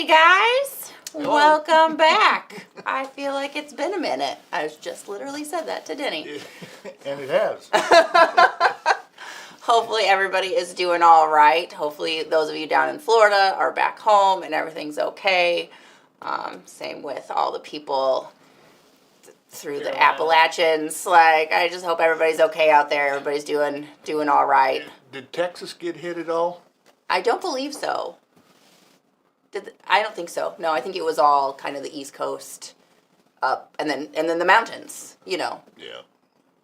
guys. Hello. Welcome back. I feel like it's been a minute. I just literally said that to Denny. And it has. Hopefully everybody is doing all right. Hopefully those of you down in Florida are back home and everything's okay. Same with all the people through the Appalachians. Like, I just hope everybody's okay out there. Everybody's doing all right. Did Texas get hit at all? I don't believe so. I don't think so. No, I think it was all kind of the East Coast up, and then the mountains. You know. Yeah.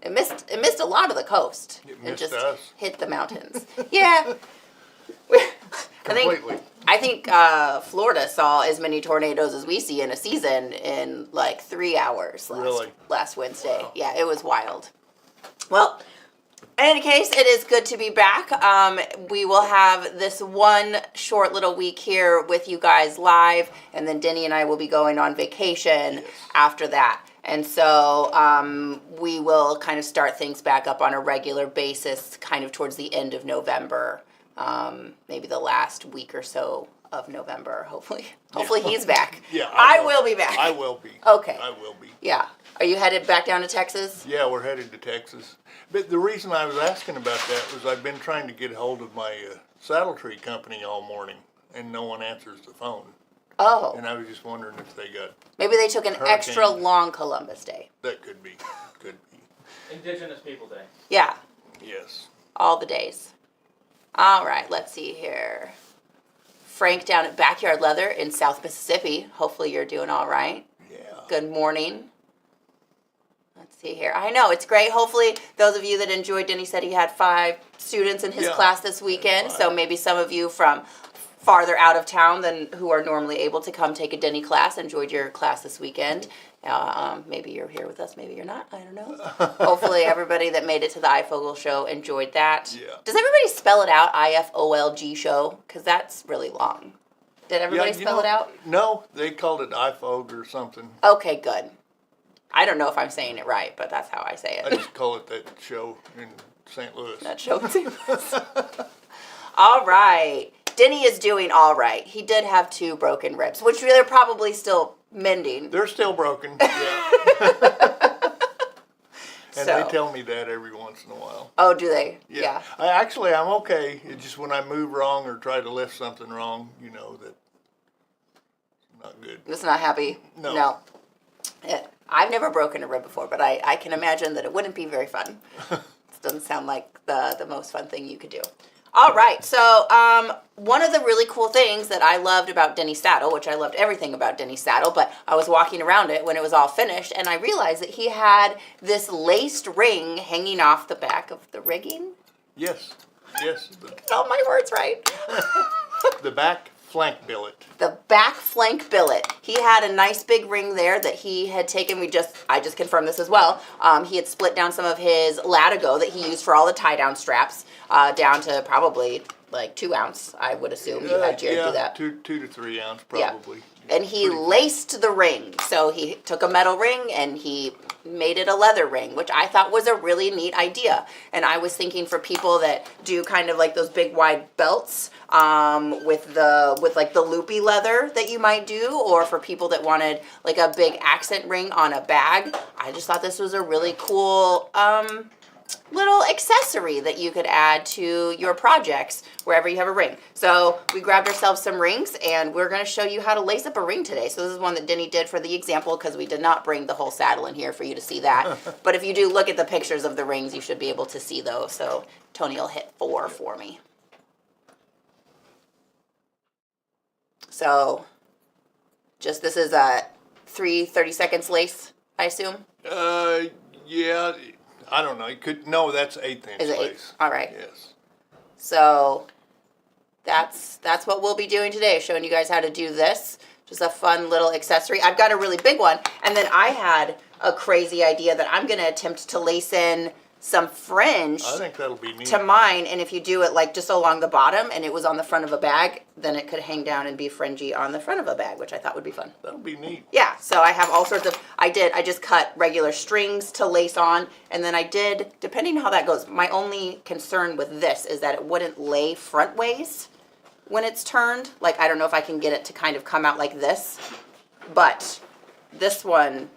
It missed a lot of the coast. It missed just us. Hit the mountains. Yeah. Completely. I think Florida saw as many tornadoes as we see in a season in like 3 hours last Wednesday. Wow. Yeah, it was wild. Well, in any case, it is good to be back. We will have this one short little week here with you guys live, and then Denny and I will be going on vacation after that. And so we will kind of start things back up on a regular basis kind of towards the end of November, maybe the last week or so of November, hopefully. Hopefully he's back. Yeah, I will be back. I will be. Okay. I will be. Yeah. Are you headed back down to Texas? Yeah, we're headed to Texas. But the reason I was asking about that was I've been trying to get a hold of my saddle tree company all morning, and no one answers the phone. Oh. And I was just wondering if they got... Maybe they took an extra long Columbus Day. That could be. Could be. Indigenous People Day. Yeah. Yes. All the days. All right, let's see here. Frank down at Backyard Leather in South Mississippi. Hopefully you're doing all right. Yeah. Good morning. Let's see here. I know, it's great. Hopefully those of you that enjoyed, Denny said he had 5 students in his class this weekend. So maybe some of you from farther out of town than who are normally able to come take a Denny class enjoyed your class this weekend. Maybe you're here with us, maybe you're not. I don't know. Hopefully everybody that made it to the iFogel show enjoyed that. Yeah. Does everybody spell it out, IFOLG show? Because that's really long. Did everybody spell it out? No, they called it iFog or something. Okay, good. I don't know if I'm saying it right, but that's how I say it. I just call it that show in St. Louis. That show in St. Louis. All right. Denny is doing all right. He did have 2 broken ribs, which they're probably still mending. They're still broken, yeah. And they tell me that every once in a while. Oh, do they? Yeah. I'm okay. It's just when I move wrong or try to lift something wrong, you know, that it's not good. It's not happy? No. I've never broken a rib before, but I can imagine that it wouldn't be very fun. It doesn't sound like the most fun thing you could do. All right, so one of the really cool things that I loved about Denny's saddle, which I loved everything about Denny's saddle, but I was walking around it when it was all finished, and I realized that he had this laced ring hanging off the back of the rigging. Yes. Get all my words right. The back flank billet. The back flank billet. He had a nice big ring there that he had taken. I just confirmed this as well. He had split down some of his latigo that he used for all the tie-down straps down to probably like 2 ounce, I would assume. You had Jared do that. 2 to 3 ounce probably. Yeah. And he laced the ring. So he took a metal ring and he made it a leather ring, which I thought was a really neat idea. And I was thinking for people that do kind of like those big wide belts with like the loopy leather that you might do, or for people that wanted like a big accent ring on a bag, I just thought this was a really cool little accessory that you could add to your projects wherever you have a ring. So we grabbed ourselves some rings, and we're going to show you how to lace up a ring today. So this is one that Denny did for the example, because we did not bring the whole saddle in here for you to see that. But if you do look at the pictures of the rings, you should be able to see those. So Tony will hit 4 for me. So just this is a 3 30-seconds lace, I assume? Yeah. I don't know. No, that's 1/8 inch Is it lace. All right. Yes. So that's what we'll be doing today, showing you guys how to do this. Just a fun little accessory. I've got a really big one, and then I had a crazy idea that I'm going to attempt to lace in some fringe I think that'll be neat. to mine, and if you do it like just along the bottom and it was on the front of a bag, then it could hang down and be fringy on the front of a bag, which I thought would be fun. That'll be neat. Yeah, so I have all sorts of, I just cut regular strings to lace on, and then I did, depending how that goes, my only concern with this is that it wouldn't lay front ways. when it's turned. Like, I don't know if I can get it to kind of come out like this, but this one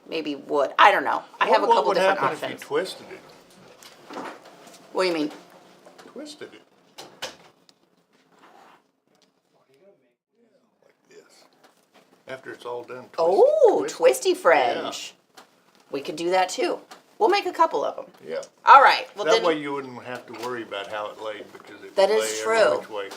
maybe would. I don't know. I have a couple different What would happen options. if you twisted it? What do you mean? Twisted it. Like this. After it's all done. Oh, twist it. twisty fringe. We could do that too. We'll make a couple of them. Yeah. All right. Well, That then way you wouldn't have to worry about how it laid because it That would is lay every true. which way.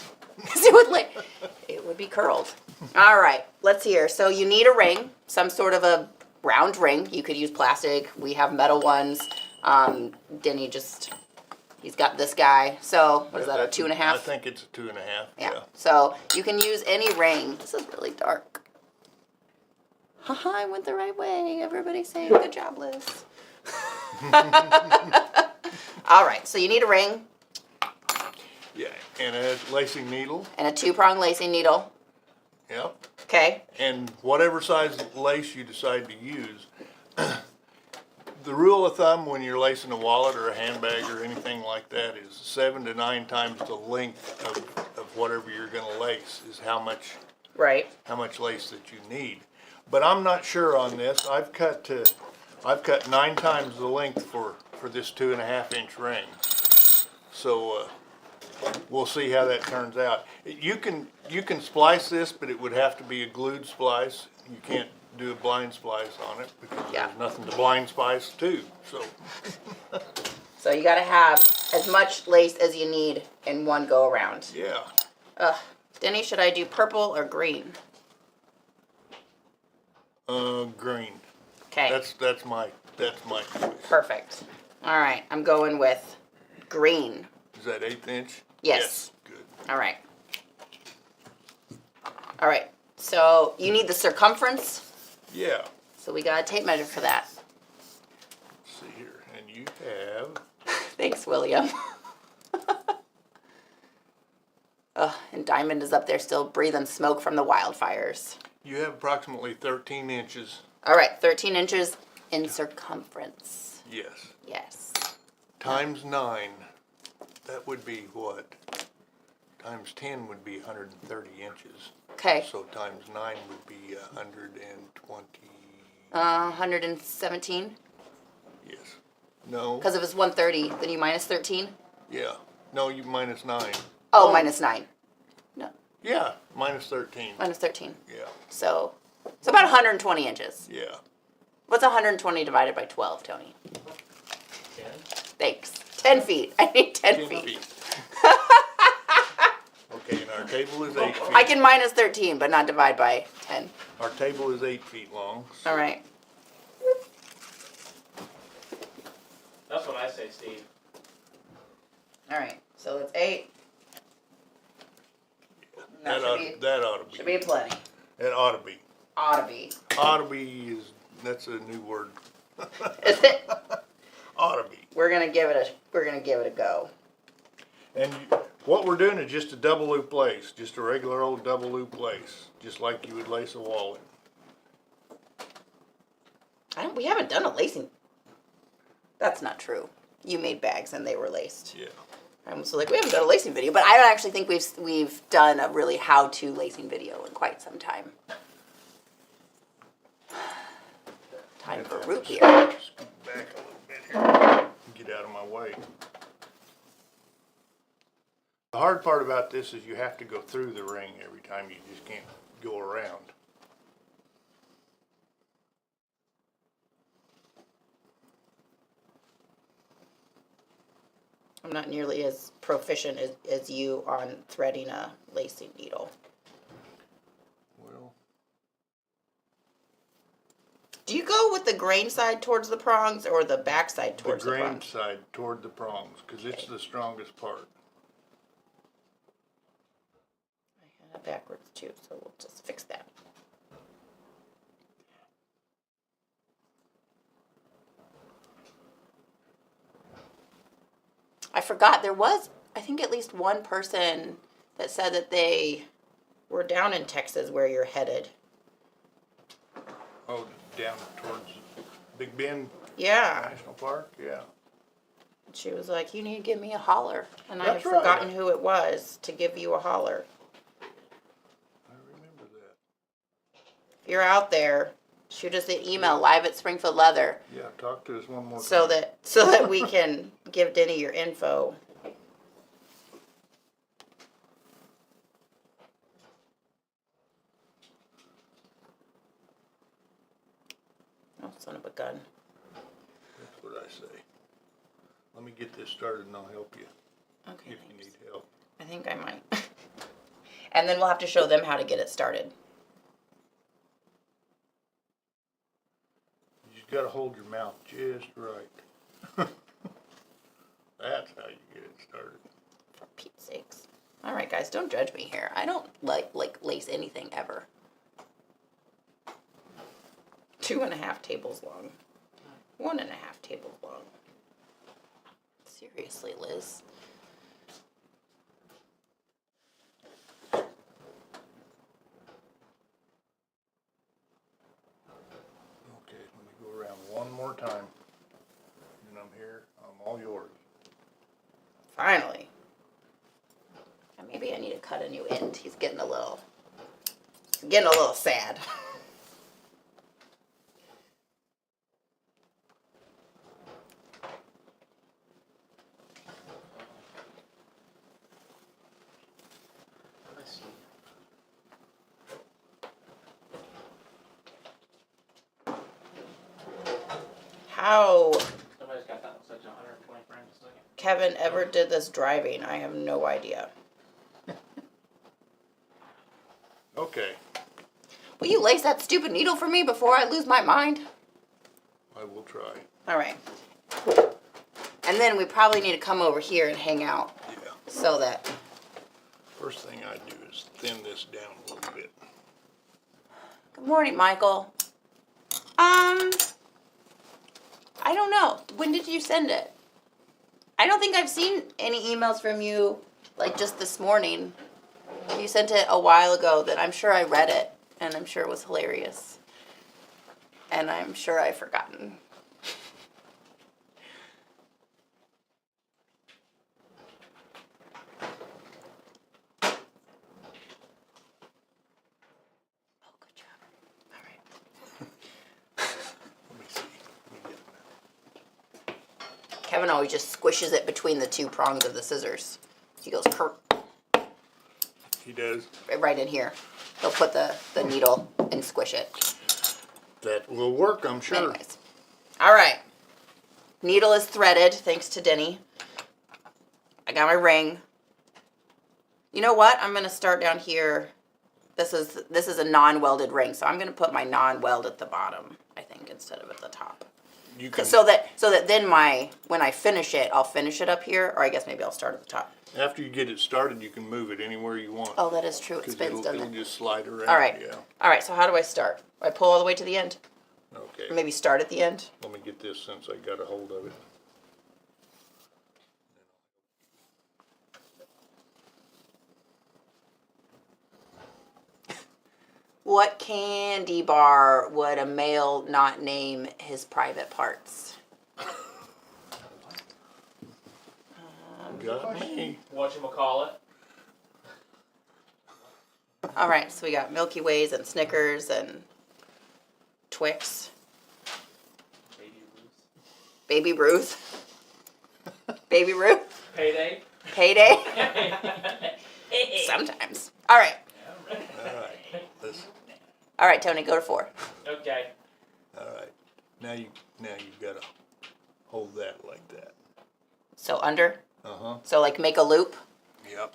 it would be curled. All right. Let's hear. So you need a ring, some sort of a round ring. You could use plastic. We have metal ones. Denny he's got this guy. So what is that? A That's 2.5? I think it's a 2.5. Yeah. So you can use any ring. This is really dark. Haha, I went the right way. Everybody's saying good job, Liz. All right. So you need a ring Yeah, and a lacing needle. and a 2-prong lacing needle. Yep. Okay. And whatever size lace you decide to use, the rule of thumb when you're lacing a wallet or a handbag or anything like that is 7 to 9 times the length of whatever you're going to lace is how much lace that you need. But I'm not sure on this. I've cut 9 times the length for this 2.5-inch ring. So we'll see how that turns out. You can splice this, but it would have to be a glued splice. You can't do a blind splice on it because there's nothing to blind splice to. So you got to have as much lace as you need in one go around. Yeah. Denny, should I do purple or green? Green. Okay. That's my choice. Perfect. All right, I'm going with green. Is that 1/8 inch? Yes. Good. All right. All right. So you need the circumference. Yeah. So we got a tape measure for that. Let's see here, and you have. Thanks, William. And Diamond is up there still breathing smoke from the wildfires. You have approximately 13 inches. All right, 13 inches in circumference. Yes. Yes. Times 9. That would be what? Times 10 would be 130 inches. Okay. So times 9 would be 120. 117. Yes. No. Because if it's 130, then you minus 13. Yeah. No, you minus 9. Oh, minus 9. No, Yeah, minus 13. minus 13. Yeah. So it's about 120 inches. Yeah. What's 120 divided by 12, Tony? 10. Thanks. 10 feet. I need 10 feet. Okay, and our table is 8 feet. I can minus 13, but not divide by 10. Our table is 8 feet long. All right. That's what I say, Steve. All right. So it's 8. That ought to Should be. be plenty. It ought to be. Ought to be. Ought to be that's a new word. Is it? Ought to be. We're gonna give it a go. And what we're doing is just a double loop lace, just a regular old double loop lace, just like you would lace a wallet. We haven't done a lacing. That's not true. You made bags and they were laced. Yeah. I'm so like, we haven't done a lacing video, but I don't actually think we've done a really how-to lacing video in quite some time. Time for root beer. Scoot back a little bit here. Get out of my way. The hard part about this is you have to go through the ring every time. You just can't go around. I'm not nearly as proficient as you on threading a lacing needle. Well, Do you go with the grain side towards the prongs or the back side the towards the grain prongs? side toward the prongs, because it's the strongest part. I had it backwards too, so we'll just fix that. I forgot there was, I think, at least one person that said that they were down in Texas where you're headed. Oh, down towards Big Bend Yeah. National Park? Yeah. She was like, you need to give me a holler. And I've That's right. forgotten who it was to give you a holler. if you're out there, shoot us an email, live@Springfield Leather, Yeah, talk to us one more time. so that we can give Denny your info. Oh, son of a gun. That's what I say. Let me get this started and I'll help you Okay, if you thanks. need help. I think I might. And then we'll have to show them how to get it started. You just gotta hold your mouth just right. That's how you get it started. For Pete's sakes. All right, guys, don't judge me here. I don't like lace anything ever. 2.5 tables long. 1.5 tables long. Seriously, Liz. Okay, let me go around one more time. And I'm here, I'm all yours. Finally. And maybe I need to cut a new end. He's getting a little sad. Let's see. How Somebody's got that such 120 frames a second. Kevin ever did this driving, I have no idea. Okay, Will you lace that stupid needle for me before I lose my mind? I will try. All right. And then we probably need to come over here and hang out Yeah. so that... First thing I do is thin this down a little bit. Good morning, Michael. I don't know. When did you send it? I don't think I've seen any emails from you, like, just this morning. You sent it a while ago that I'm sure I read it, and I'm sure it was hilarious. And I'm sure I've forgotten. Oh, good job. All right. Let me see. Let me get it. Kevin always just squishes it between the two prongs of the scissors. He goes He does. right in here. He'll put the needle and squish it. That will work, I'm sure. Anyways. All right. Needle is threaded, thanks to Denny. I got my ring. You know what? I'm going to start down here. This is a non-welded ring, so I'm going to put my non-weld at the bottom, I think, instead of at the top. You can, So that then when I finish it, I'll finish it up here, or I guess maybe I'll start at the top. after you get it started, you can move it anywhere you want. Oh, that is true. It 'Cause spins, doesn't it'll it? just slide around. All right. Yeah. All right, so how do I start? I pull all the way to the end? Okay. Or maybe start at the end? Let me get this since I got a hold of it. What candy bar would a male not name his private parts? Got me. Whatchamacallit. All right, so we got Milky Ways and Snickers and Twix. Baby Ruth. Baby Ruth. Baby Ruth. Payday. Payday. Sometimes. All right. All right. All right, Tony, go to 4. Okay. All right. Now you've got to hold that like that. So under. Uh-huh. So like make a loop. Yep.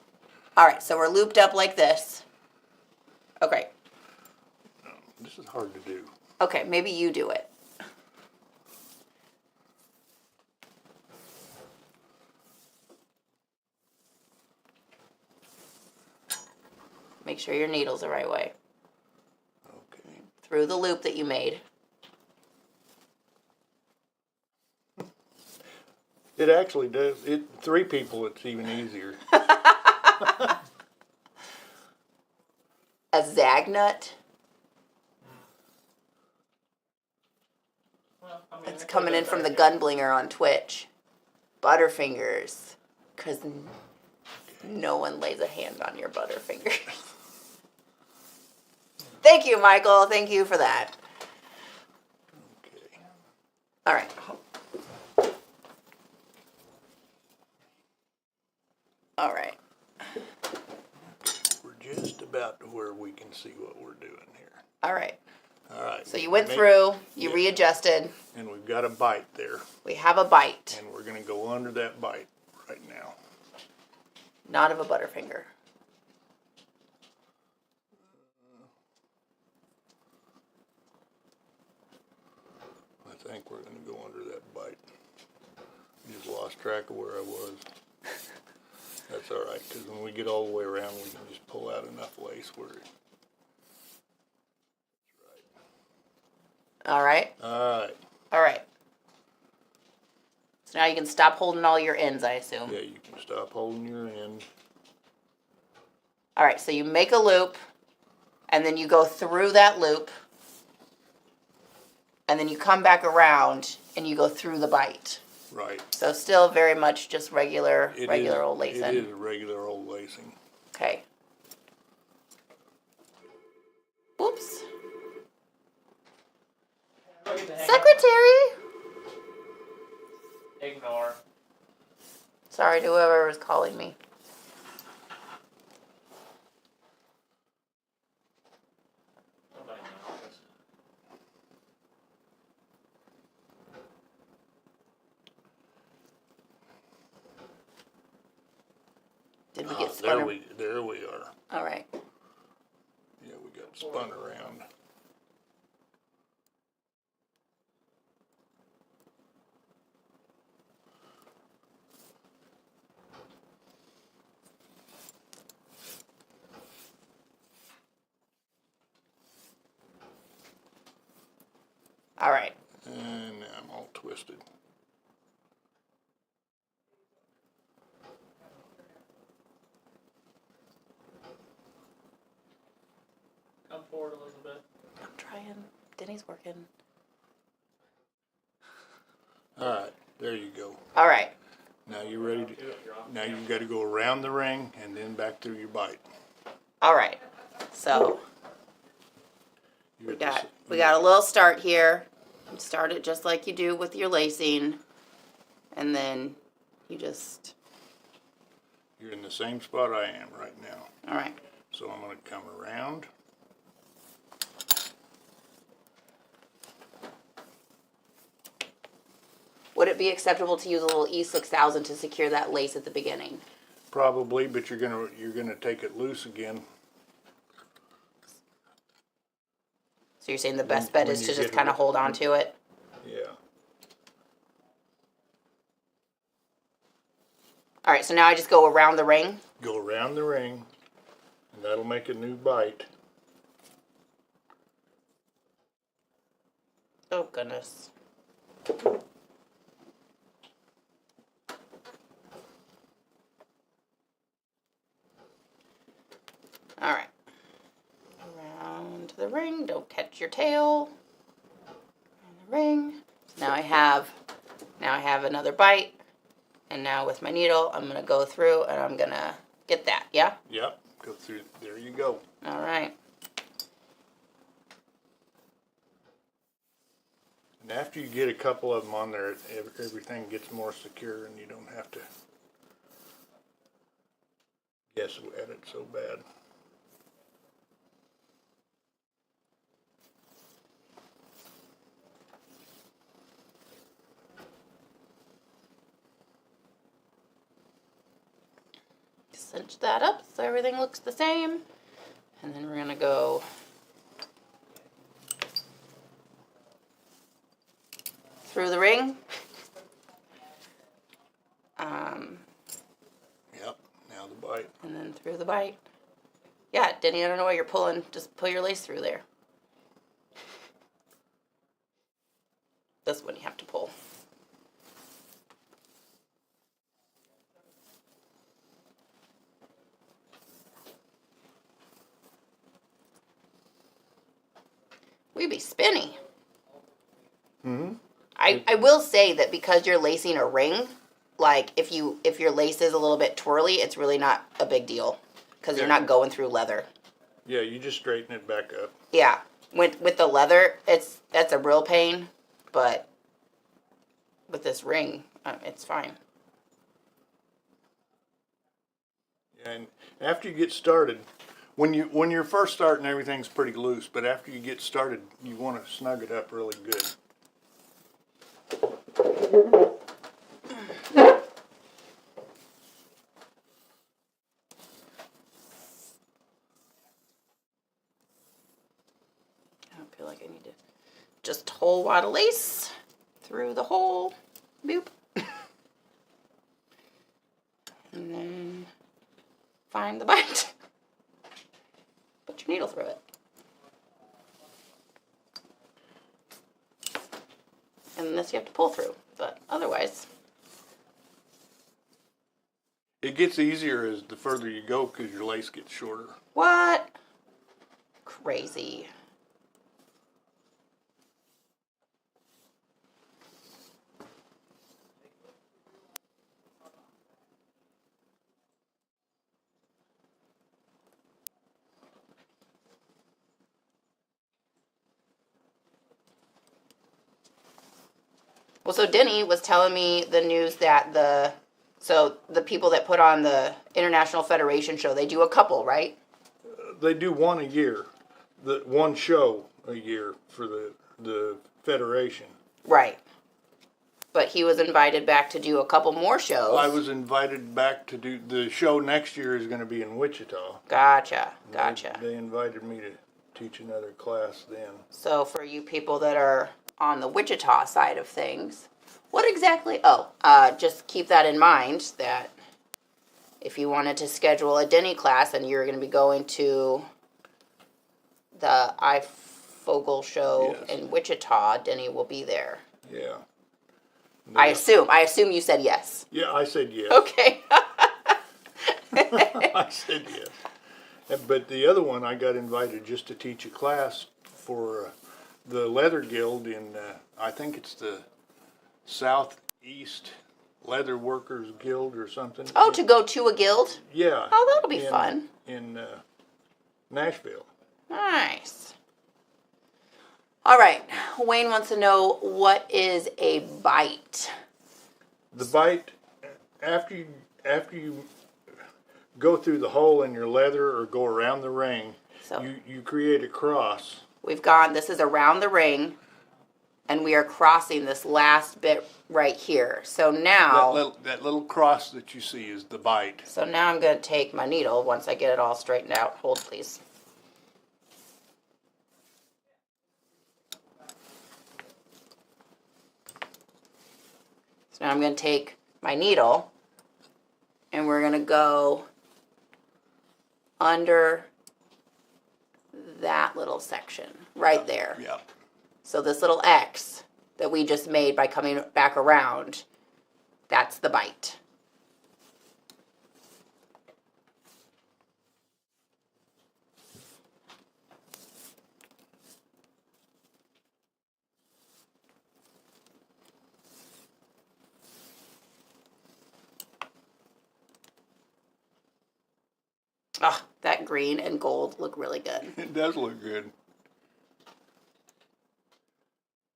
All right, so we're looped up like this. Okay. This is hard to do. Okay, maybe you do it. Make sure your needle's the right way. Okay. Through the loop that you made. It actually does. 3 people, it's even easier. A Zagnut. Well, I mean, It's it coming in could've from the been better. Gunblinger on Twitch. Butterfingers. Because no one lays a hand on your Butterfingers. Thank you, Michael. Thank you for that. Okay. All right. All right. We're just about to where we can see what we're doing here. All right. All right. So you went through, you Yeah. readjusted. And we've got a bite there. We have a bite, And we're going to go under that bite right now. not of a Butterfinger. I think we're going to go under that bite. Just lost track of where I was. That's all right, because when we get all the way around, we can just pull out enough lace where it... All right. All right. All right. So now you can stop holding all your ends, I assume. Yeah, you can stop holding your end. All right, so you make a loop, and then you go through that loop, and then you come back around, and you go through the bite. Right. So still very much just regular It old lacing. It is regular old lacing. Okay. Whoops. Secretary! Ignore. Sorry to whoever was calling me. Nobody in the office. Did we get spun? There we are. All right. Yeah, we got spun around. All right. And now I'm all twisted. Come forward, Elizabeth. I'm trying. Denny's working. All right, there you go. All right. Now you're ready to... Now you've got to go around the ring and then back through your bite. All right. So You're we at the got s- we got a little start here. You start it just like you do with your lacing, and then you just. You're in the same spot I am right now. All right. So I'm going to come around. Would it be acceptable to use a little E6000 to secure that lace at the beginning? Probably, but you're gonna take it loose again. So you're saying the best bet when is you to just get kind of it- hold on to it? Yeah. All right, so now I just go around the ring. Go around the ring, and that'll make a new bite. Oh, goodness. All right. Around the ring. Don't catch your tail. Around the ring. So now I have another bite. And now with my needle, I'm going to go through and I'm going to get that. Yeah? Yep. Go through. There you go. All right. And after you get a couple of them on there, everything gets more secure, and you don't have to guess at it so bad. Cinch that up so everything looks the same. And then we're going to go through the ring. Yep. Now the bite. And then through the bite. Yeah, Denny, I don't know why you're pulling. Just pull your lace through there. This one you have to pull. We be spinny. Mm-hmm. I will say that because you're lacing a ring, like if your lace is a little bit twirly, it's really not a big deal because you're Yeah. not going through leather. Yeah, you just straighten it back up. Yeah, with the leather, that's a real pain, but with this ring, it's fine. And after you get started, when you're first starting, everything's pretty loose. But after you get started, you want to snug it up really good. I don't feel like I need to just whole wad of lace through the hole. Boop. And then find the bite. Put your needle through it. And this you have to pull through, but otherwise. It gets easier as the further you go because your lace gets shorter. What? Crazy. Well, so Denny was telling me the news that the people that put on the International Federation show, they do a couple, right? They do one a year, one show a year for the federation. Right. But he was invited back to do a couple more shows. I was invited back to do the show next year is going to be in Wichita. Gotcha. They invited me to teach another class then. So for you people that are on the Wichita side of things, what exactly? Just keep that in mind that if you wanted to schedule a Denny class and you're going to be going to the iFogel show in Wichita, Denny will be there. Yeah. I assume you said yes. Yeah, I said yes. Okay. I said yes. But the other one, I got invited just to teach a class for the Leather Guild in, I think it's the Southeast Leather Workers Guild or something. Oh, to go to a guild? Yeah. Oh, that'll be fun. In Nashville. Nice. All right. Wayne wants to know, what is a bite? The bite, after you go through the hole in your leather or go around the ring, So you create a cross. this is around the ring, and we are crossing this last bit right here. So now, That little cross that you see is the bite. so now I'm going to take my needle once I get it all straightened out. Hold, please. So now I'm going to take my needle, and we're going to go under that little section right there. Yeah. So this little X that we just made by coming back around, that's the bite. Oh, that green and gold look really good. It does look good.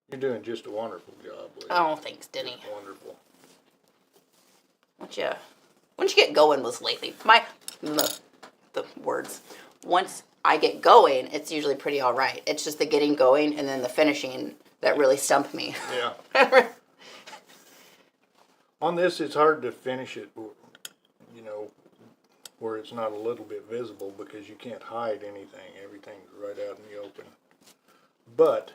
You're doing just a wonderful job, Lee. Oh, thanks, Denny. Wonderful. Once you get going with lately, the words. Once I get going, it's usually pretty all right. It's just the getting going and then the finishing that really stump me. Yeah. On this, it's hard to finish it, where it's not a little bit visible because you can't hide anything. Everything's right out in the open. But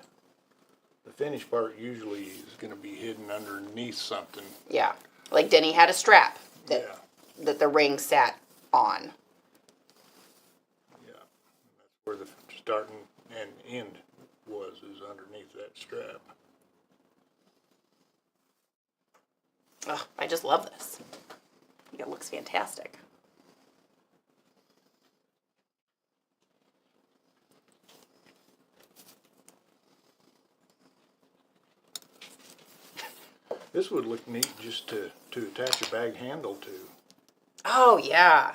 the finished part usually is going to be hidden underneath something. Yeah. Like Denny had a strap Yeah. that the ring sat on. Yeah. That's where the starting and end is underneath that strap. Oh, I just love this. I think it looks fantastic. This would look neat just to attach a bag handle to. Oh, yeah.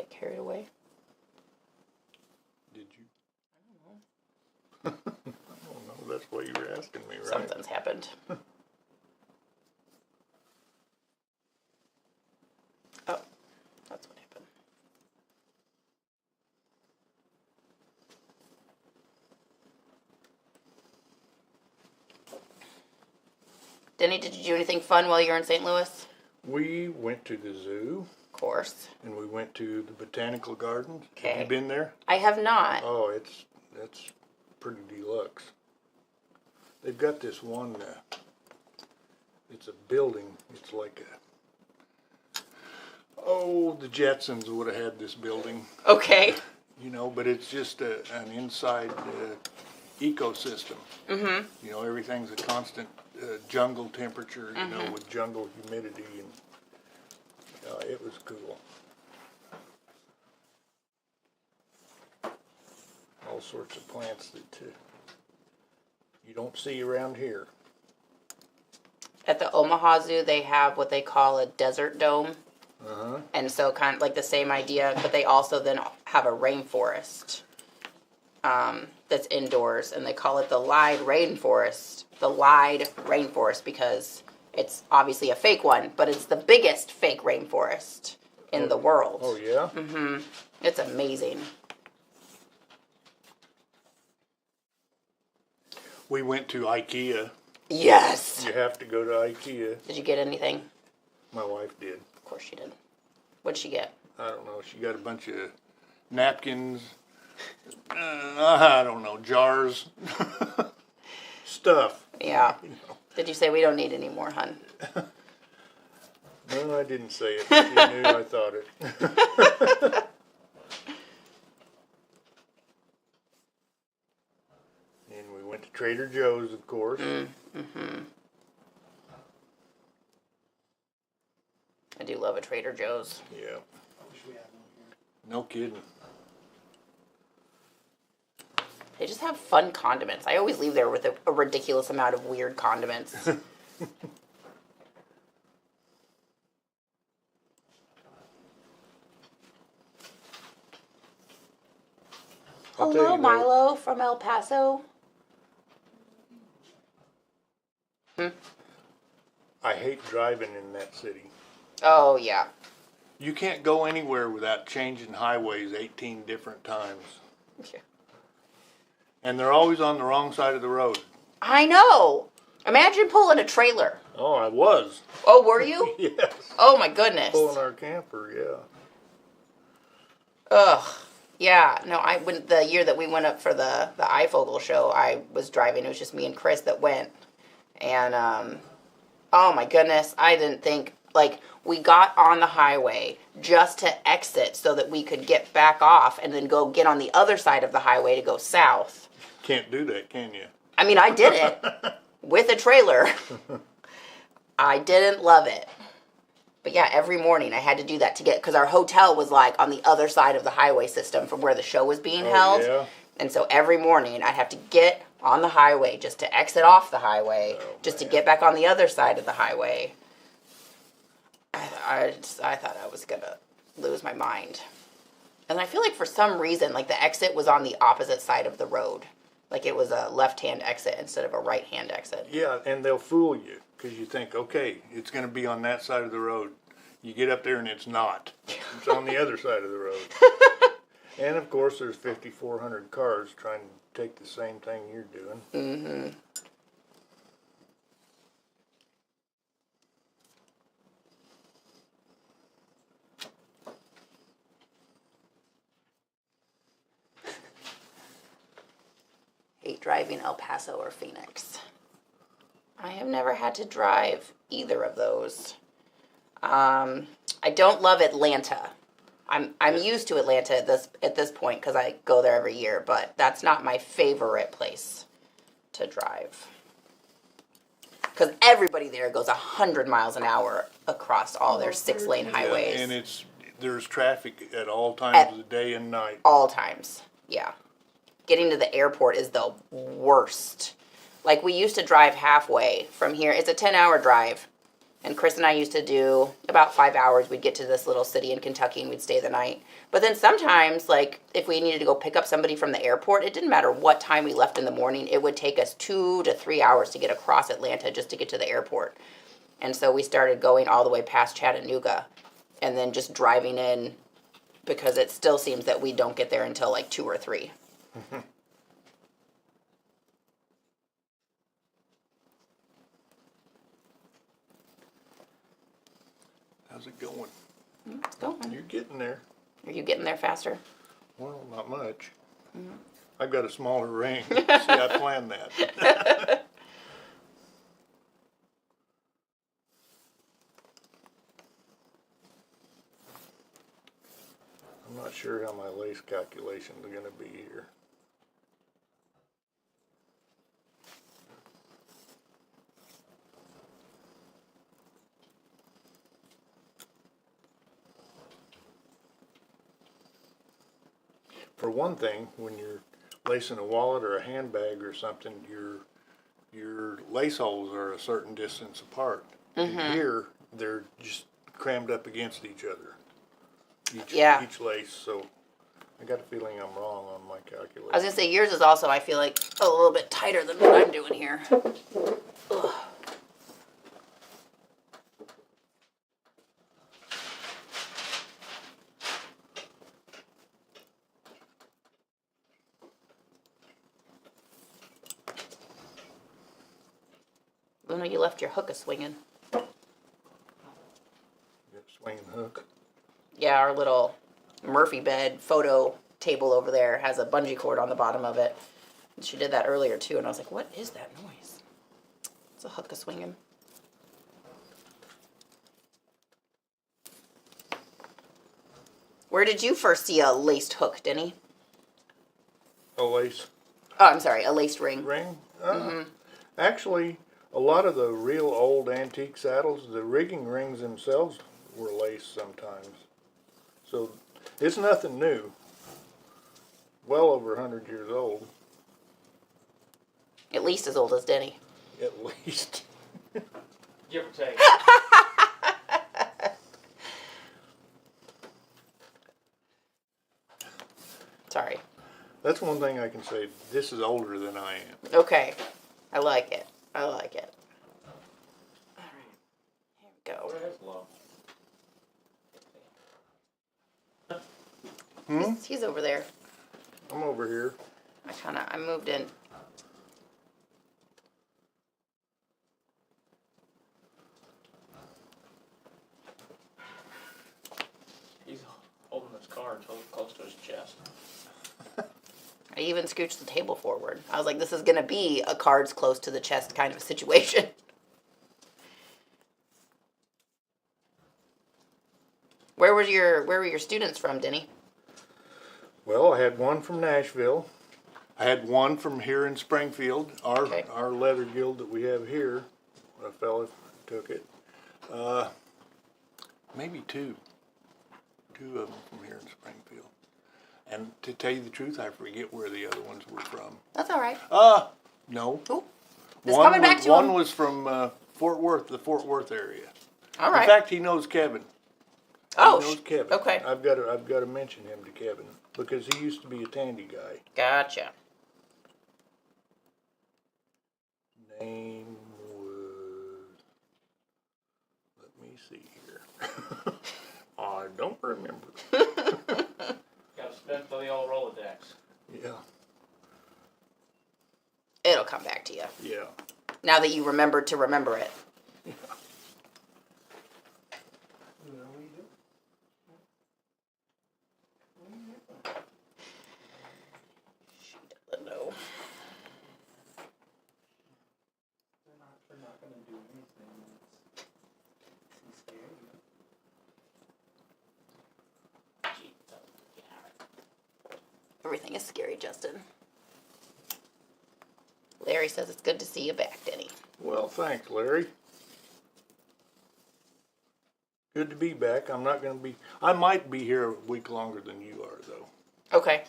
get carried away. Did you? I don't know. That's what you were asking me, right? Something's happened. Oh, that's what happened. Denny, did you do anything fun while you were in St. Louis? We went to the zoo. Of course. And we went to the botanical gardens. Okay. Have you been there? I have not. Oh, that's pretty deluxe. They've got this one. It's a building. It's like a. Oh, the Jetsons would have had this building. Okay. You know, but it's just an inside ecosystem. Mm-hmm. You know, everything's a constant jungle temperature. You know, with jungle humidity, and it was cool. All sorts of plants that you don't see around here. At the Omaha Zoo, they have what they call a desert dome. Uh-huh. And so kind of like the same idea, but they also then have a rainforest that's indoors, and they call it the Lied rainforest. The Lied rainforest because it's obviously a fake one, but it's the biggest fake rainforest in the world. Oh, yeah? Mm-hmm. It's amazing. We went to IKEA. Yes! You have to go to IKEA. Did you get anything? My wife did. Of course she did. What'd she get? I don't know. She got a bunch of napkins. I don't know. Jars. Stuff. Yeah. You know. Did you say we don't need any more, hun? No, I didn't say it. She knew I thought it. And we went to Trader Joe's, of course. Mm-hmm. I do love a Trader Joe's. Yeah. No kidding. They just have fun condiments. I always leave there with a ridiculous amount of weird condiments. I'll tell you Hello, though, Milo from El Paso. I hate driving in that city. Oh, yeah. You can't go anywhere without changing highways 18 different times. Yeah. And they're always on the wrong side of the road. I know. Imagine pulling a trailer. Oh, I was. Oh, were you? Yes. Oh, my goodness. Pulling our camper, yeah. Ugh. Yeah. No, when the year that we went up for the Eifogel show, I was driving. It was just me and Chris that went. And, oh, my goodness. I didn't think, we got on the highway just to exit so that we could get back off and then go get on the other side of the highway to go south. Can't do that, can you? I mean, I did it with a trailer. I didn't love it. But yeah, every morning I had to do that because our hotel was on the other side of the highway system from where the show was being held. Yeah. And so every morning I'd have to get on the highway just to exit off the highway, to get back on the other side of the highway. I thought I was going to lose my mind. And I feel like for some reason, the exit was on the opposite side of the road. It was a left-hand exit instead of a right-hand exit. Yeah, and they'll fool you because you think, okay, it's going to be on that side of the road. You get up there and it's not. It's on the other side of the road. And, of course, there's 5,400 cars trying to take the same thing you're doing. Mm-hmm. Hate driving El Paso or Phoenix. I have never had to drive either of those. I don't love Atlanta. I'm used to Atlanta at this point because I go there every year, but that's not my favorite place to drive. Because everybody there goes 100 miles an hour across all their 6-lane highways. Yeah, and there's traffic at all times of the day and night. All times, yeah. Getting to the airport is the worst. We used to drive halfway from here. It's a 10-hour drive And Chris and I used to do about 5 hours. We'd get to this little city in Kentucky and we'd stay the night. But then sometimes, like, if we needed to go pick up somebody from the airport, it didn't matter what time we left in the morning. It would take us 2 to 3 hours to get across Atlanta just to get to the airport. And so we started going all the way past Chattanooga and then just driving in because it still seems that we don't get there until like 2 or 3. How's it going? It's going. You're getting there. Are you getting there faster? Well, not much. I've got a smaller ring. See, I planned that. I'm not sure how my lace calculations are going to be here. For one thing, when you're lacing a wallet or a handbag or something, your lace holes are a certain distance apart. And here, they're just crammed up against each other. Each lace, so I got a feeling I'm wrong on my calculation. I was gonna say yours is also, I feel like, a little bit tighter than what I'm doing here. Ugh. Luna, you left your hook a-swinging. You got a swinging hook. Yeah, our little Murphy bed photo table over there has a bungee cord on the bottom of it. And she did that earlier too, and I was like, what is that noise? It's a hook a-swinging. Where did you first see a laced hook, Denny? A lace Oh, I'm sorry, a laced ring. ring? Actually, a lot of the real old antique saddles, the rigging rings themselves were laced sometimes. So it's nothing new. Well over 100 years old, At least as old as Denny. at least. Give or take. Sorry. That's one thing I can say. This is older than I am. Okay. I like it. I like it. Alright. Here we go. Where is low? He's over there. I'm over here. I moved in. He's holding his card close to his chest. I even scooched the table forward. I was like, this is going to be a cards close to the chest kind of a situation. Where were your students from, Denny? Well, I had one from Nashville. I had one from here in Springfield, Okay. our leather guild that we have here. A fella took it. Maybe two. Two of them from here in Springfield. And to tell you the truth, I forget where the other ones were from. That's all right. No. Ooh. It's coming back to one him. was from Fort Worth, the Fort Worth area. All right. In fact, he knows Kevin. Oh, He knows Kevin. okay. I've got to mention him to Kevin because he used to be a Tandy guy. Gotcha. Name was. Let me see here. I don't remember. Got to spin for the old Rolodex. Yeah. It'll come back to you. Yeah. Now that you remembered to remember it. Yeah. She doesn't know. They're not going to do anything that's scary. Gee, yeah. Everything is scary, Justin. Larry says it's good to see you back, Denny. Well, thanks, Larry. Good to be back. I might be here a week longer than you are, though, Okay.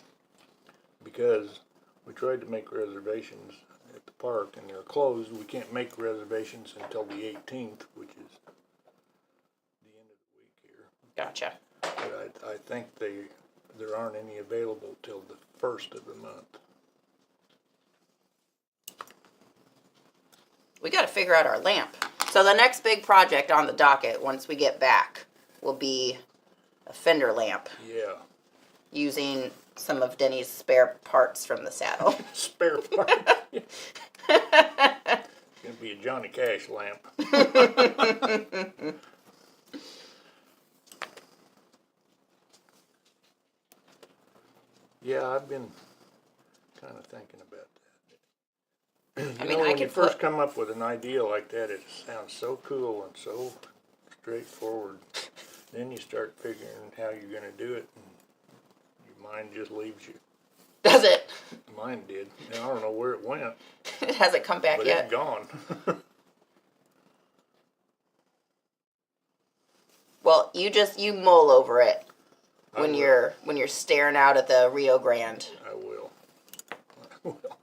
because we tried to make reservations at the park and they're closed. We can't make reservations until the 18th, which is Gotcha. But I think there aren't any available till the 1st of the month. We got to figure out our lamp. So the next big project on the docket, once we get back, will be a fender lamp Yeah. using some of Denny's spare parts from the saddle. Spare part. Gonna be a Johnny Cash lamp. Yeah, I've been kind of thinking about that. I mean, I when you could first put- come up with an idea like that, it sounds so cool and so straightforward. Then you start figuring how you're gonna do it, and your mind just leaves you. Does it? Mine did. Now, I don't know where it went, It hasn't come back but yet. it's gone. Well, you mull over it I when will. you're staring out at the Rio Grande. I will. I will.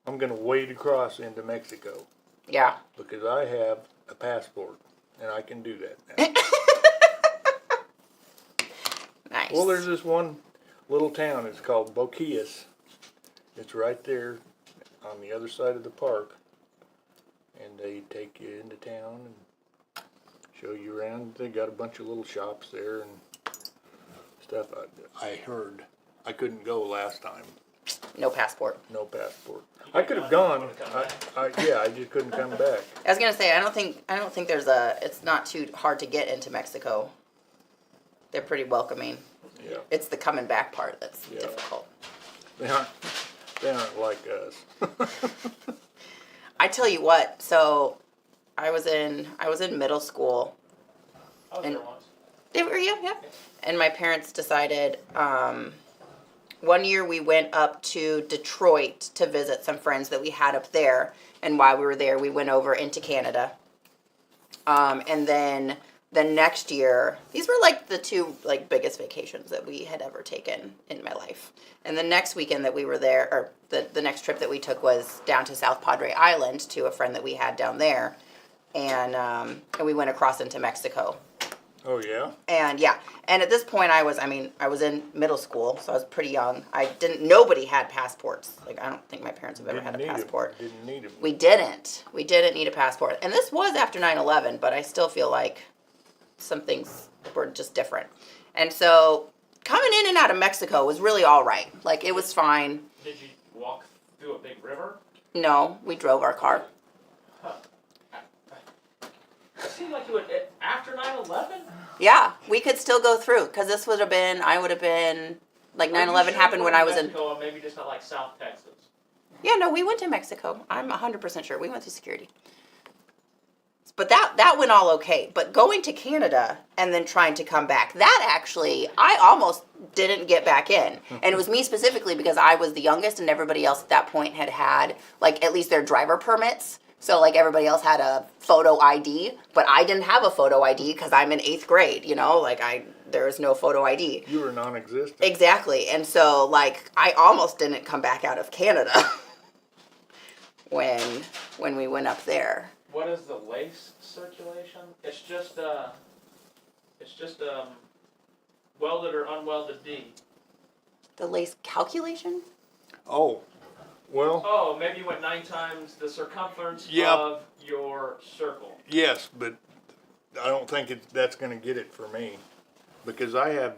I'm gonna wade across into Mexico Yeah. because I have a passport and I can do that now. Nice. Well, there's this one little town. It's called Boquillas. It's right there on the other side of the park, and they take you into town and show you around. They got a bunch of little shops there and stuff. I heard. I couldn't go last time. No passport. No passport. I could have gone. Yeah, I just couldn't come back. I was gonna say I don't think it's not too hard to get into Mexico. They're pretty welcoming. Yeah, It's the coming back part that's Yeah. difficult. they aren't like us. I tell you what, so I was in middle school. I was And- there once. Were you? Yeah. And my parents decided one year we went up to Detroit to visit some friends that we had up there, and while we were there, we went over into Canada. And then the next year, these were like the two like biggest vacations that we had ever taken in my life. And the next weekend that we were there, or the next trip that we took was down to South Padre Island to a friend that we had down there, and we went across into Mexico. Oh yeah. And yeah, and at this point I was in middle school, so I was pretty young. Nobody had passports. Like, I don't think my parents have ever had a passport. Didn't need them. We didn't need a passport. And this was after 9/11, but I still feel like some things were just different. And so coming in and out of Mexico was really all right. Like, it was fine. Did you walk through a big river? No, we drove our car. Huh. It seemed like you would, after 9/11? Yeah, we could still go through, because this I would have been, like, 9/11 happened when I was in... Mexico, or maybe just not like South Texas. Yeah, no, we went to Mexico. I'm 100% sure. We went through security. But that went all okay. But going to Canada and then trying to come back, that actually, I almost didn't get back in. And it was me specifically because I was the youngest and everybody else at that point had, like, at least their driver permits. So, like, everybody else had a photo ID, but I didn't have a photo ID because I'm in 8th grade, you know? Like, there was no photo ID. You were non-existent. Exactly. And so, like, I almost didn't come back out of Canada when we went up there. What is the lace circulation? It's just welded or unwelded D. The lace calculation? Oh, well, Oh, maybe you went 9 times the circumference Yep. of your circle. yes, but I don't think that's going to get it for me because I have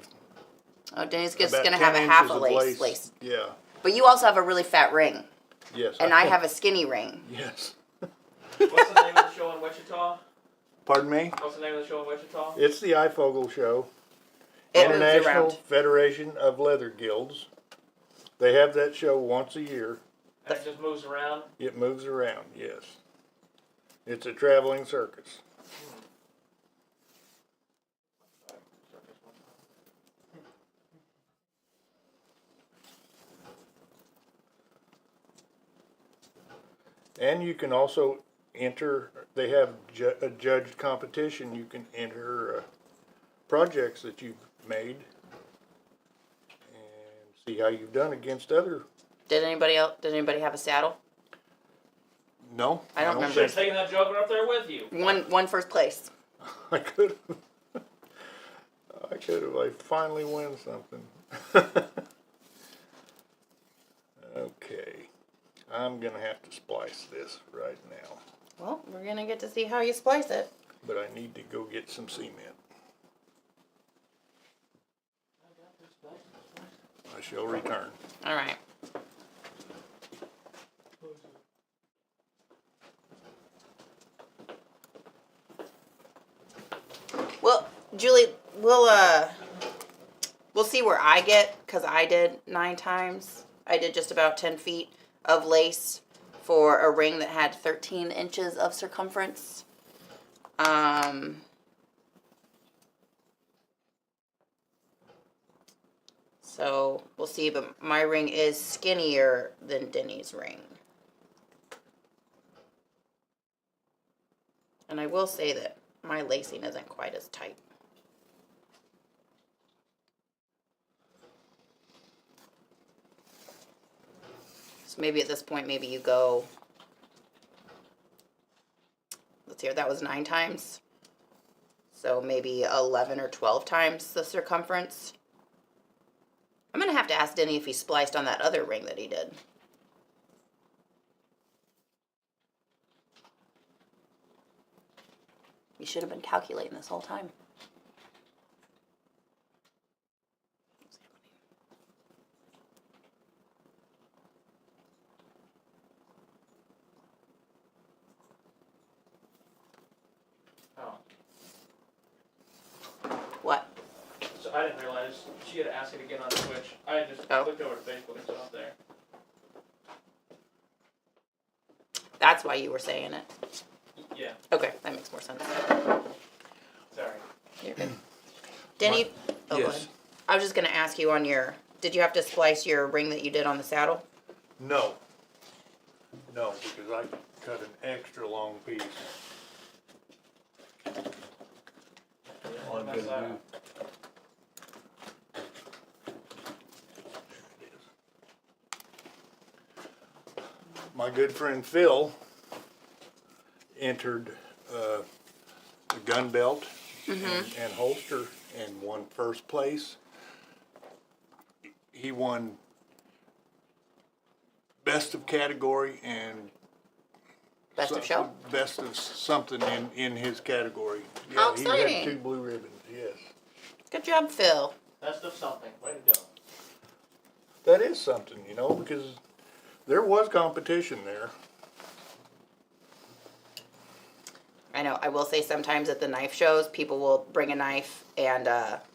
Oh, Denny's just about going to 10 have a half inches a of lace. Yeah, But you also have a really fat ring. yes. And I have a skinny ring. Yes. What's the name of the show in Wichita? Pardon me? What's the name of the show in Wichita? It's the iFogel Show. It moves International around. Federation of Leather Guilds. They have that show once a year. And it just moves around. It moves around, yes. It's a traveling circus. And you can also enter, they have a judged competition. You can enter projects that you've made and see how you've done against other. Did anybody have a saddle? No, I don't You remember. should have taken that joker up there with you. One first place. I could. could have. I finally win something. Okay. I'm going to have to splice this right now. Well, we're gonna get to see how you splice it. But I need to go get some cement. I shall return. All right. Well, Julie, we'll see where I get, because I did 9 times. I did just about 10 feet of lace for a ring that had 13 inches of circumference. So we'll see, but my ring is skinnier than Denny's ring. And I will say that my lacing isn't quite as tight. So maybe at this point, maybe you go, let's see, that was 9 times. So maybe 11 or 12 times the circumference. I'm going to have to ask Denny if he spliced on that other ring that he did. You should have been calculating this whole time. Oh, What? so I didn't realize she had asked it again on Twitch. I had just Oh. clicked over to Facebook and stuff there. That's why you were saying it. Yeah, Okay, that makes more sense. sorry. You're good. Denny, oh, go Yes. ahead. I was just going to ask you on your, did you have to splice your ring that you did on the saddle? No. No, because I cut an extra long piece. Don't mess that up. My good friend Phil entered the gun belt and holster and won first place. He won best of category and Best of show? best of something in his category. How He exciting. had 2 blue ribbons, yes. Good job, Phil. Best of something. Way to go. That is something, you know, because there was competition there. I know. I will say sometimes at the knife shows, people will bring a knife, and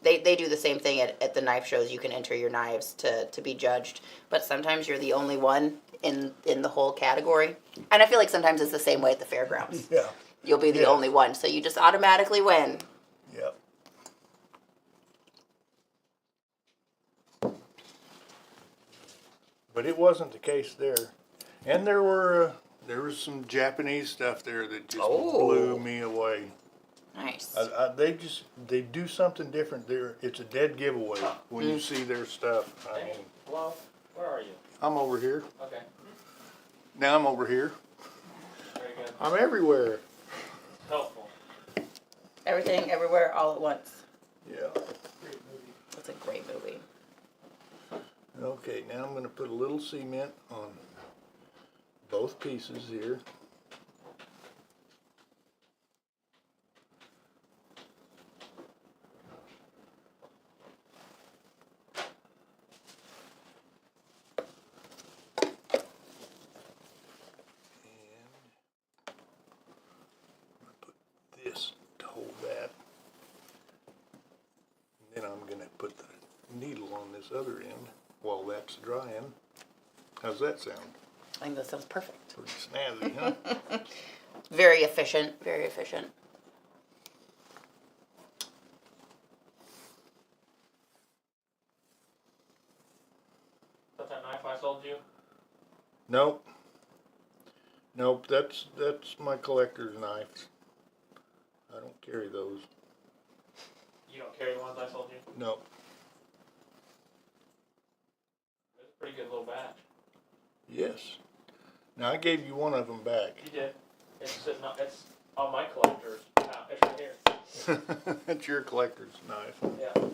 they do the same thing at the knife shows. You can enter your knives to be judged, but sometimes you're the only one in the whole category. And I feel like sometimes it's the same way at the fairgrounds. Yeah. You'll be the Yeah. only one, so you just automatically win. Yep. But it wasn't the case there. And there was some Japanese stuff there that just Oh. blew me away. Nice. They do something different there. It's a dead giveaway when you see their stuff. I Hey, mean, hello? Where are you? I'm over here. Okay. Now I'm over here. Very good. I'm everywhere. Helpful. Everything, everywhere, all at once. Yeah. Great movie. That's a great movie. Okay, now I'm gonna put a little cement on both pieces here. Put this to hold that. And then I'm gonna put the needle on this other end while that's drying. How's that sound? I think that sounds perfect. Pretty snazzy, huh? Very efficient, very efficient. That's that knife I sold you? Nope. Nope, that's my collector's knives. I don't carry those. You don't carry the ones I sold you? Nope. It's a pretty good little batch. Yes. Now I gave you one of them back. You did. It's sitting on, it's on my collector's. It's right here. That's your collector's knife. Yeah.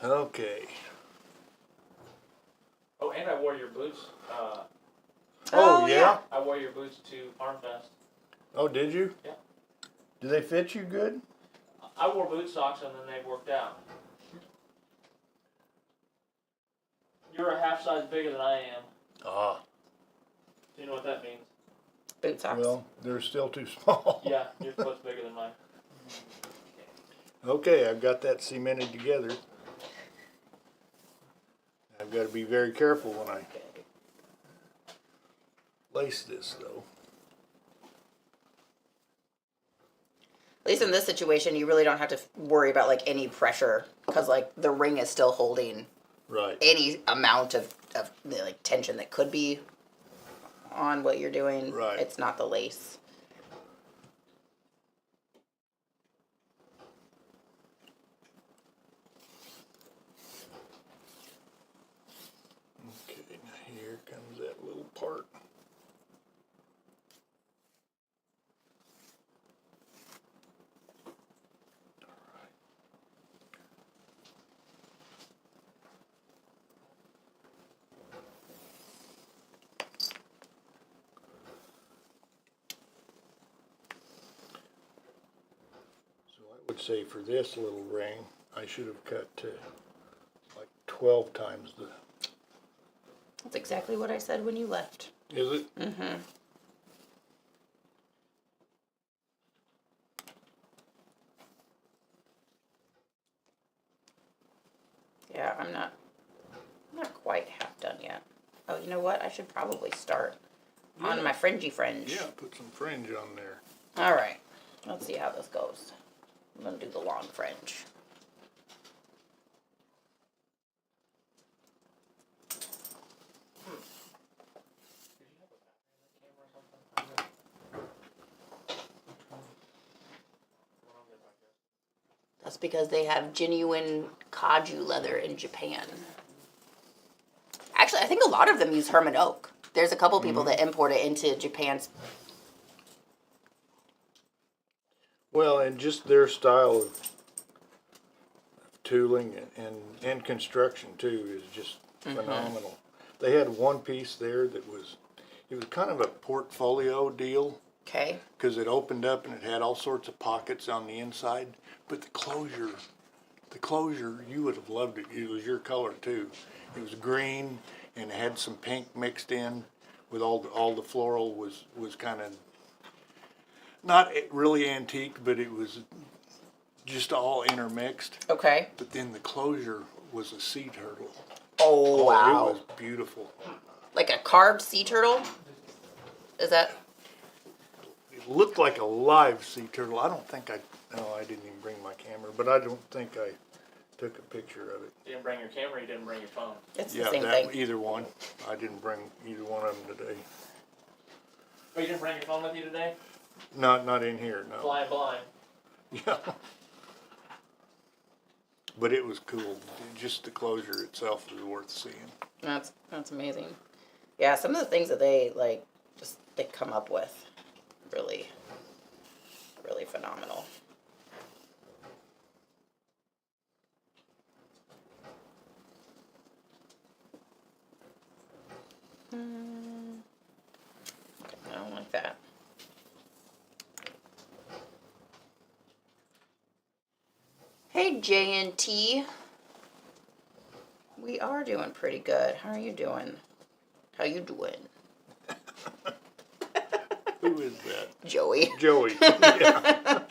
Okay. Oh, and I wore your boots. Oh, yeah? I wore your boots to Armfest. Oh, did you? Yeah. Do they fit you good? I wore boot socks and then they worked out. You're a half size bigger than I am. Ah. Do you know what that means? Boot socks. Well, they're still too small. Yeah, your foot's bigger than mine. Okay, I've got that cemented together. I've got to be very careful when I lace this, though. At least in this situation, you really don't have to worry about like any pressure because like the ring is still holding Right. any amount of like tension that could be on what you're doing. Right. It's not the lace. Okay, now here comes that little part. So I would say for this little ring, I should have cut to like 12 times the. That's exactly what I said when you left. Is it? Mm-hmm. Yeah, I'm not quite half done yet. Oh, you know what? I should probably start on my fringy fringe. Yeah, put some fringe on there. All right. Let's see how this goes. I'm going to do the long fringe. That's because they have genuine kaju leather in Japan. Actually, I think a lot of them use Herman oak. There's a couple people that import it into Japan's. Well, and just their style of tooling and construction too is just phenomenal. They had one piece there that was kind of a portfolio deal Okay. because it opened up and it had all sorts of pockets on the inside, but the closure, you would have loved it. It was your color too. It was green and it had some pink mixed in with all the floral was kind of not really antique, but it was just all intermixed. Okay. But then the closure was a sea turtle. Oh, wow. It was beautiful. Like a carved sea turtle? Is that? It looked like a live sea turtle. I didn't even bring my camera, but I don't think I took a picture of it. You didn't bring your camera, you didn't bring your phone. It's the same thing. Either one. I didn't bring either one of them today. Oh, you didn't bring your phone with you today? Not in here, no. Flying blind. Yeah. But it was cool. Just the closure itself was worth seeing. That's amazing. Yeah, some of the things that they they come up with, really, really phenomenal. Okay, I don't like that. Hey, J&T. We are doing pretty good. How are you doing? How you doing? Who is that? Joey. Joey. Yeah.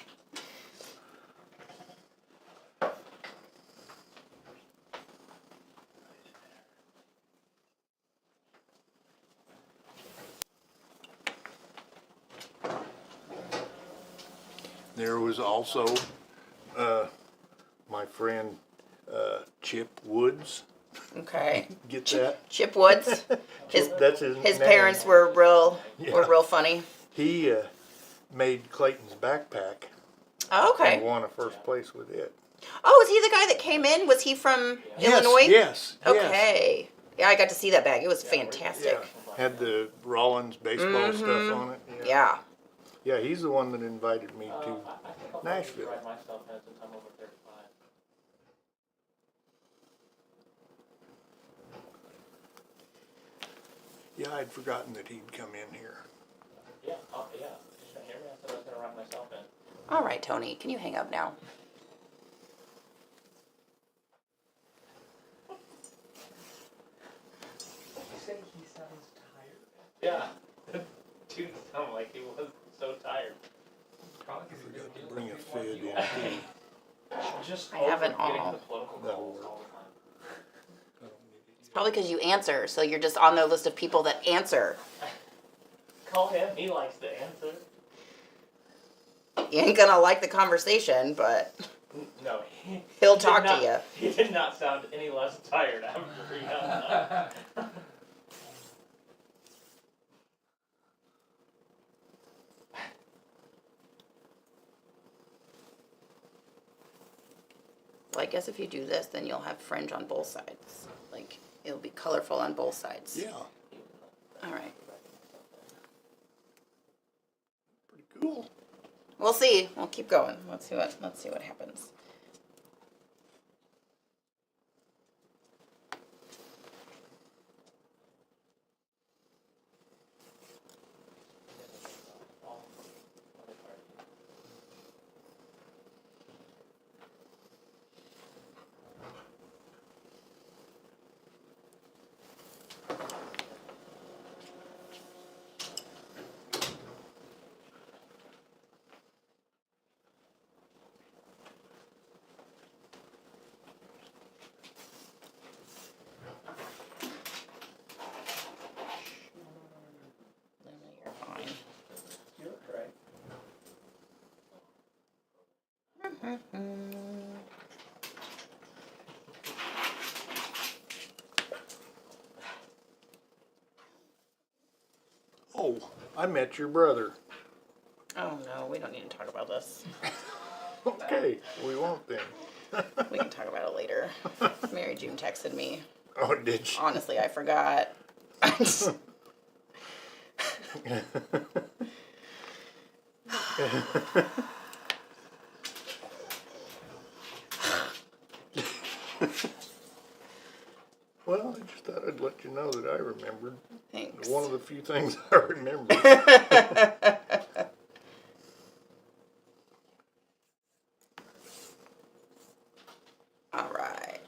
There was also my friend Chip Woods. Okay. Get that? Chip Woods. That's his His name. parents were real Yeah. funny. He made Clayton's backpack Oh, okay. and won a first place with it. Oh, is he the guy that came in? Was he from Illinois? Yes. Okay. Yeah, I got to see that bag. It was fantastic. Yeah. Had the Rollins baseball stuff on it. Yeah. Yeah, he's the one that invited me to I think I'll probably Nashville. ride myself in since I'm over 35. Yeah, I'd forgotten that he'd come in here. Yeah, yeah. You shouldn't hear me. I said I was gonna ride myself in. All right, Tony, can you hang up now? You say he sounds tired? Yeah. Dude sounded like he was so tired. Probably because he's been dealing Bring a with fid people in like you. too. Just I haven't over getting all. the political That'll calls work. all the time. It's probably because you answer, so you're just on the list of people that answer. Call him. He likes to answer. You ain't gonna like the conversation, but No, he'll did talk not- to you. He did not sound any less tired after he got that. Well, I guess if you do this, then you'll have fringe on both sides. Like, it'll be colorful on both sides. Yeah, All right. pretty cool. We'll see. We'll keep going. Let's see what happens. Luna, you're fine. You look right. Oh, I met your brother. Oh no, we don't need to talk about this. Okay, we won't then. We can talk about it later. Mary June texted me. Oh, did she? Honestly, I forgot. Well, I just thought I'd let you know that I remembered. Thanks. One of the few things I remember. All right.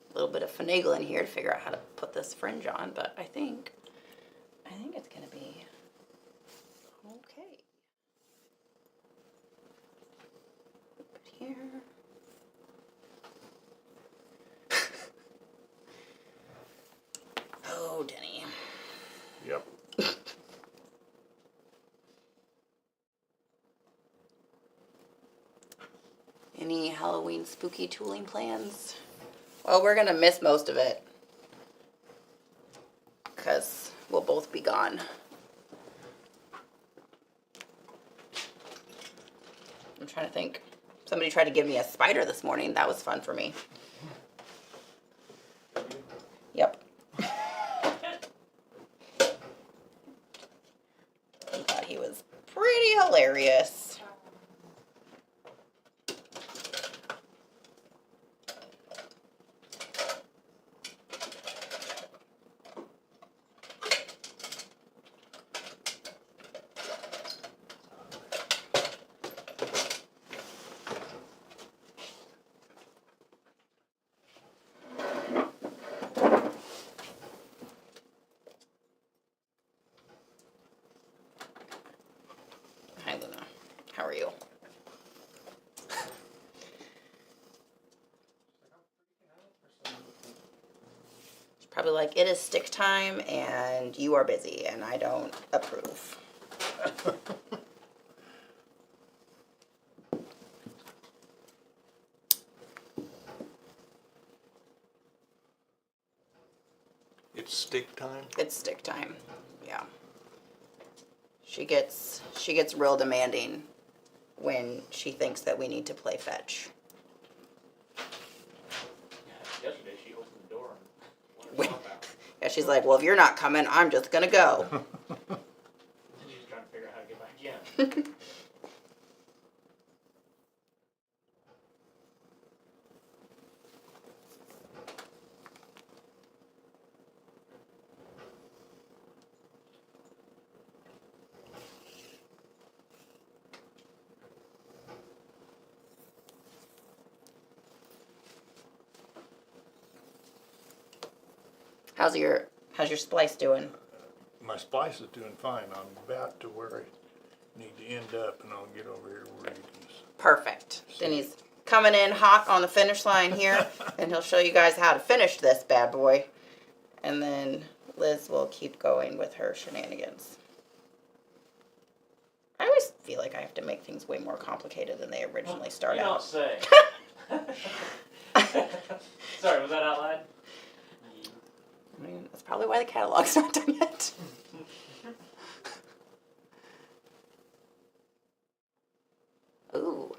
A little bit of finagling here to figure out how to put this fringe on, but I think it's gonna be okay. Put it here. Oh, Denny. Yep. Any Halloween spooky tooling plans? Well, we're gonna miss most of it because we'll both be gone. I'm trying to think. Somebody tried to give me a spider this morning. That was fun for me. Yep. I thought he was pretty hilarious. Hi, Luna. How are you? She's probably like, it is stick time and you are busy and I don't approve. It's stick time. It's stick time. Yeah. She gets real demanding when she thinks that we need to play fetch. Yesterday she opened the door she's like, well, if you're not coming, I'm just gonna go. She's trying to figure out how to get back in. How's your splice doing? My splice is doing fine. I'm about to where I need to end up, and I'll get over here where you can. Perfect. Denny's coming in hot on the finish line here, and he'll show you guys how to finish this bad boy. And then Liz will keep going with her shenanigans. I always feel like I have to make things way more complicated than they originally start You don't out. say. Sorry, was that out loud? I mean, that's probably why the catalog's not done yet. Ooh.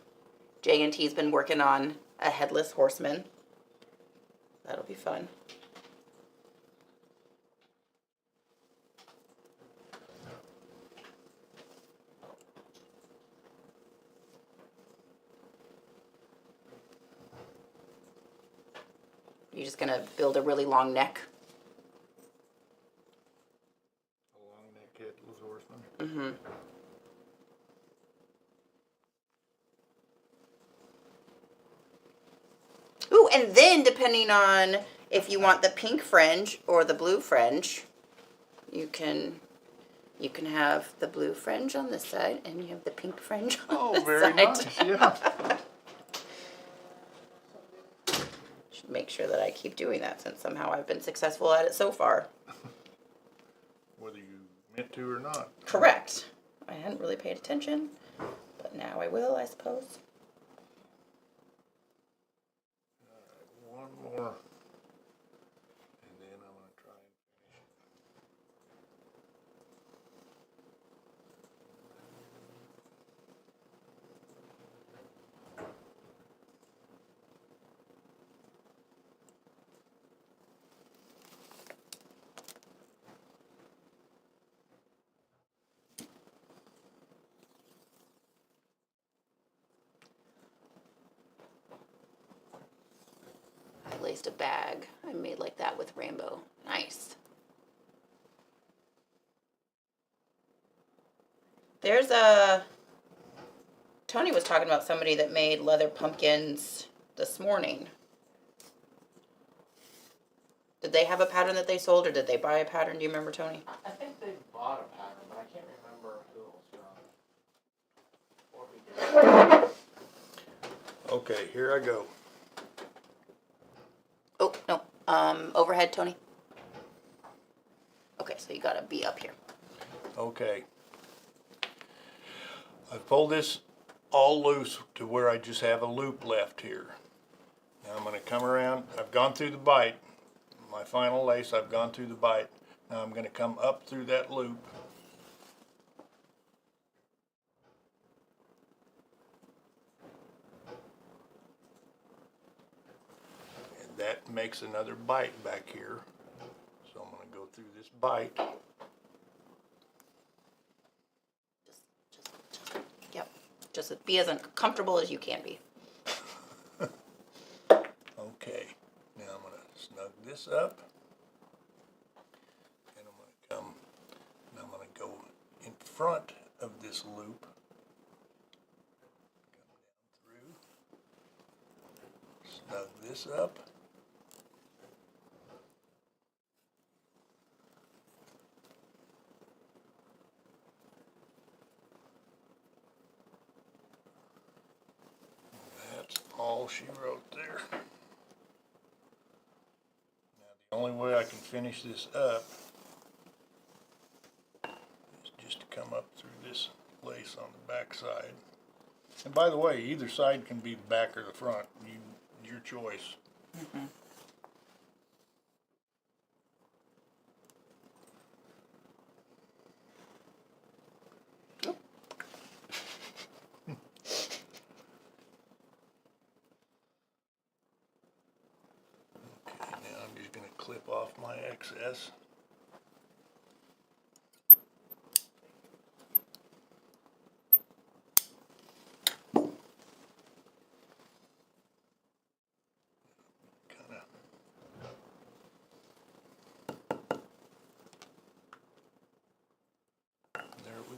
J&T's been working on a headless horseman. That'll be fun. You're just gonna build a really long neck. A long neck headless horseman. Mm-hmm. Ooh, and then depending on if you want the pink fringe or the blue fringe, you can have the blue fringe on this side and you have the pink fringe on this very side. nice. Yeah. Should make sure that I keep doing that since somehow I've been successful at it so far. Whether you meant to or not. Correct. I hadn't really paid attention, but now I will, I suppose. One more, and then I'm going to try and finish it. I laced a bag. I made like that with rainbow. Nice. There's Tony was talking about somebody that made leather pumpkins this morning. Did they have a pattern that they sold, or did they buy a pattern? Do you remember, Tony? I think they bought a pattern, but I can't remember who it was from. Or who did it. Okay, here I go. Oh, no. Overhead, Tony. Okay, so you gotta be up here. Okay. I've pulled this all loose to where I just have a loop left here. Now I'm going to come around. I've gone through the bite. My final lace, I've gone through the bite. Now I'm going to come up through that loop. And that makes another bite back here. So I'm going to go through this bite. Yep. Just be as uncomfortable as you can be. Okay, now I'm going to snug this up, and I'm going to come, and I'm going to go in front of this loop, come down through, snug this up, that's all she wrote there. The only way I can finish this up is just to come up through this lace on the back side. And by the way, either side can be the back or the front. Your choice. Mm-hmm. Okay, now I'm just going to clip off my excess.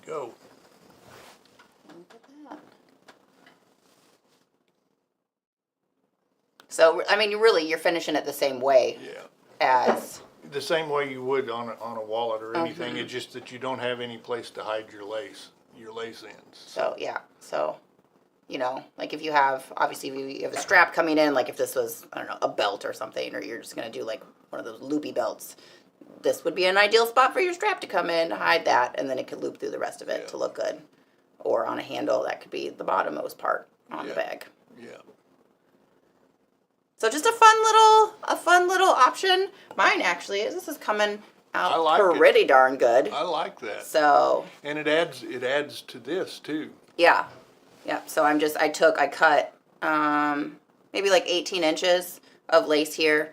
go. Look at that. So, I mean, you're finishing it the same way Yeah. as, The same way you would on a wallet or anything. It's just that you don't have any place to hide your lace ends. so, yeah. So, like if you have, obviously if you have a strap coming in, like if this was, I don't know, a belt or something, or you're just going to do like one of those loopy belts, this would be an ideal spot for your strap to come in, hide that, and then it could loop through the rest of it to look good. Or on a handle, that could be the bottommost part on the bag. Yeah. So just a fun little option. Mine actually is, this is coming I out like it. pretty darn good. I like that. So, And it adds to this too. yeah. So I cut maybe like 18 inches of lace here.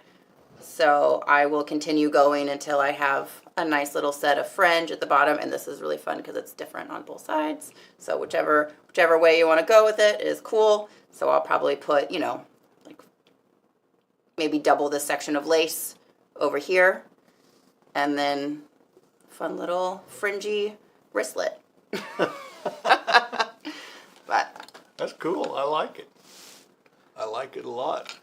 So I will continue going until I have a nice little set of fringe at the bottom. And this is really fun because it's different on both sides. So whichever way you want to go with it is cool. So I'll probably put, like maybe double this section of lace over here. And then fun little fringy wristlet. But That's cool. I like it. I like it a lot.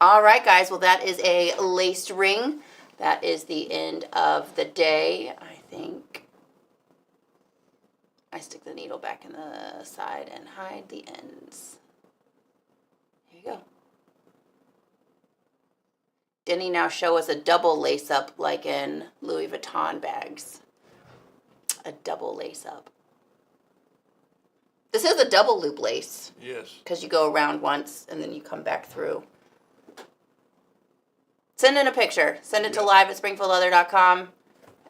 all right, guys. Well, that is a laced ring. That is the end of the day. I think I stick the needle back in the side and hide the ends. Here you go. Denny, now show us a double lace up like in Louis Vuitton bags. A double lace up. This is a double loop lace Yes. because you go around once and then you come back through. Send in a picture. Send it to live@springfieldleather.com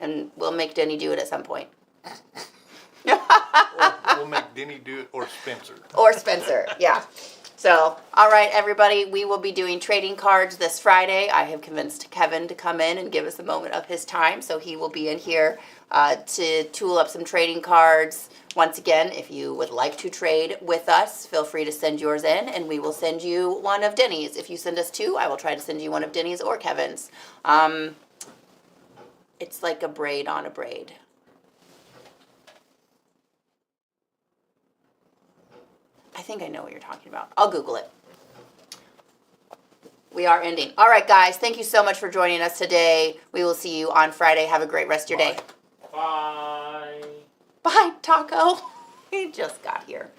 and we'll make Denny do it at some point. We'll make Denny do it, or Spencer. Or Spencer, yeah. So, all right, everybody, we will be doing trading cards this Friday. I have convinced Kevin to come in and give us a moment of his time, so he will be in here to tool up some trading cards. Once again, if you would like to trade with us, feel free to send yours in, and we will send you one of Denny's. If you send us two, I will try to send you one of Denny's or Kevin's. It's like a braid on a braid. I think I know what you're talking about. I'll Google it. We are ending. All right, guys. Thank you so much for joining us today. We will see you on Friday. Have a great rest of your day. Bye. Bye, Taco. He just got here.